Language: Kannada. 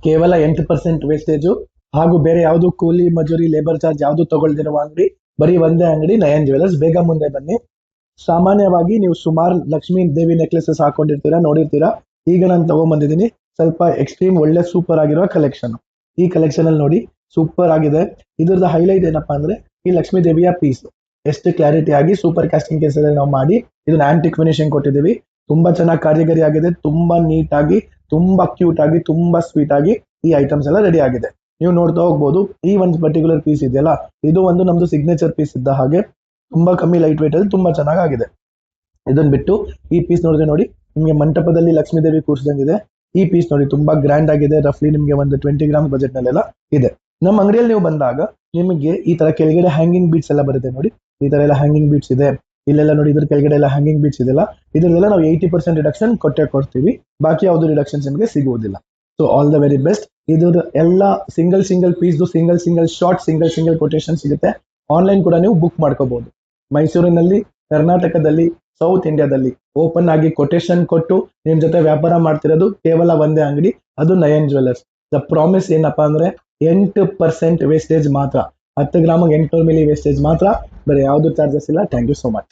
ಕೇವಲ 8% ವೇಸ್ಟೇಜು, ಹಾಗೂ ಬೇರೆ ಯಾವುದು ಕೂಲಿ ಮಜೂರಿ ಲೇಬರ್ ಚಾರ್ಜ್ ಯಾವುದು ತಗೊಳ್ದಿರುವ ಅಂಗಡಿ ಬರೀ ಒಂದೇ ಅಂಗಡಿ ನಯನ್ ಜ್ಯುವೆಲರ್ಸ್. ಬೇಗ ಮುಂದೆ ಬನ್ನಿ. ಸಾಮಾನ್ಯವಾಗಿ ನೀವು ಸುಮಾರು ಲಕ್ಷ್ಮೀ ದೇವಿ ನೆಕ್ಲೆಸಸ್ ಹಾಕೊಂಡಿರ್ತೀರಾ, ನೋಡಿರ್ತೀರಾ. ಈಗ ನಾನು ತಗೊಂಡ್ಬಂದಿದ್ದೀನಿ ಸ್ವಲ್ಪ ಎಕ್ಸ್ಟ್ರೀಮ್ ಒಳ್ಳೆ ಸೂಪರ್ ಆಗಿರೋ ಕಲೆಕ್ಷನ್. ಈ ಕಲೆಕ್ಷನ್ ಅಲ್ಲಿ ನೋಡಿ ಸೂಪರ್ ಆಗಿದೆ. ಇದ್ರದ್ದು ಹೈಲೈಟ್ ಏನಪ್ಪಾ ಅಂದ್ರೆ ಈ ಲಕ್ಷ್ಮೀ ದೇವಿಯ ಪೀಸ್ ಎಷ್ಟು ಕ್ಲಾರಿಟಿ ಆಗಿ ಸೂಪರ್ ಕಾಸ್ಟಿಂಗ್ ಕೇಸಲ್ಲಿ ನಾವು ಮಾಡಿ ಇದನ್ನ ಆಂಟಿಕ್ ಫಿನಿಶಿಂಗ್ ಕೊಟ್ಟಿದ್ದೀವಿ. ತುಂಬಾ ಚೆನ್ನಾಗಿ ಕಾರಿಗರಿ ಆಗಿದೆ, ತುಂಬಾ ನೀಟ್ ಆಗಿ, ತುಂಬಾ ಕ್ಯೂಟ್ ಆಗಿ, ತುಂಬಾ ಸ್ವೀಟ್ ಆಗಿ ಈ ಐಟಮ್ಸ್ ಎಲ್ಲ ರೆಡಿ ಆಗಿದೆ. ನೀವು ನೋಡ್ತಾ ಹೋಗ್ಬೋದು. ಈ ಒಂದು ಪರ್ಟಿಕ್ಯುಲರ್ ಪೀಸ್ ಇದೆಯಲ್ಲ, ಇದು ಒಂದು ನಮ್ದು ಸಿಗ್ನೇಚರ್ ಪೀಸ್ ಇದ್ದ ಹಾಗೆ ತುಂಬಾ ಕಮ್ಮಿ ಲೈಟ್ ವೇಟ್ ಅಲ್ಲಿ ತುಂಬಾ ಚೆನ್ನಾಗಿದೆ. ಇದನ್ನ ಬಿಟ್ಟು ಈ ಪೀಸ್ ನೋಡಿದ್ರೆ ನೋಡಿ, ನಿಮಗೆ ಮಂಟಪದಲ್ಲಿ ಲಕ್ಷ್ಮೀ ದೇವಿ ಕೂರ್ಸ್ದಂಗಿದೆ. ಈ ಪೀಸ್ ನೋಡಿ ತುಂಬಾ ಗ್ರ್ಯಾಂಡ್ ಆಗಿದೆ. ರಫ್ಲಿ ನಿಮಗೆ ಒಂದು 20 ಗ್ರಾಮ್ ಬಜೆಟ್ ನಲ್ಲೆಲ್ಲ ಇದೆ. ನಮ್ಮ ಅಂಗಡಿಯಲ್ಲಿ ನೀವು ಬಂದಾಗ ನಿಮಗೆ ಈ ತರ ಕೆಳಗಡೆ ಹ್ಯಾಂಗಿಂಗ್ ಬೀಟ್ಸ್ ಎಲ್ಲ ಬರುತ್ತೆ ನೋಡಿ. ಈ ತರ ಎಲ್ಲ ಹ್ಯಾಂಗಿಂಗ್ ಬೀಟ್ಸ್ ಇದೆ. ಇಲ್ಲೆಲ್ಲ ನೋಡಿ, ಇದ್ರ ಕೆಳಗಡೆ ಎಲ್ಲ ಹ್ಯಾಂಗಿಂಗ್ ಬೀಟ್ಸ್ ಇದೆಲ್ಲ, ಇದರಲ್ಲೆಲ್ಲ ನಾವು 80% ರಿಡಕ್ಷನ್ ಕೊಡ್ತೀವಿ. ಬಾಕಿ ಯಾವುದು ರಿಡಕ್ಷನ್ಸ್ ನಿಮಗೆ ಸಿಗುವುದಿಲ್ಲ. So all the very best. ಇದ್ರ ಎಲ್ಲ single piece, single short, single quotation ಸಿಗುತ್ತೆ. ಆನ್ಲೈನ್ ಕೂಡ ನೀವು ಬುಕ್ ಮಾಡ್ಕೋಬಹುದು. ಮೈಸೂರಿನಲ್ಲಿ, ಕರ್ನಾಟಕದಲ್ಲಿ, ಸೌತ್ ಇಂಡಿಯಾದಲ್ಲಿ ಓಪನ್ ಆಗಿ ಕೊಟೇಶನ್ ಕೊಟ್ಟು ನಿಮ್ ಜೊತೆ ವ್ಯಾಪಾರ ಮಾಡ್ತಿರೋದು ಕೇವಲ ಒಂದೇ ಅಂಗಡಿ, ಅದು ನಯನ್ ಜ್ಯುವೆಲರ್ಸ್. ದ ಪ್ರಾಮಿಸ್ ಏನಪ್ಪಾ ಅಂದ್ರೆ 8% ವೇಸ್ಟೇಜ್ ಮಾತ್ರ. 10 ಗ್ರಾಮ್ 800 ಮಿಲಿ ವೇಸ್ಟೇಜ್ ಮಾತ್ರ, ಬೇರೆ ಯಾವ್ದು ಚಾರ್ಜಸ್ ಇಲ್ಲ. Thank you so much.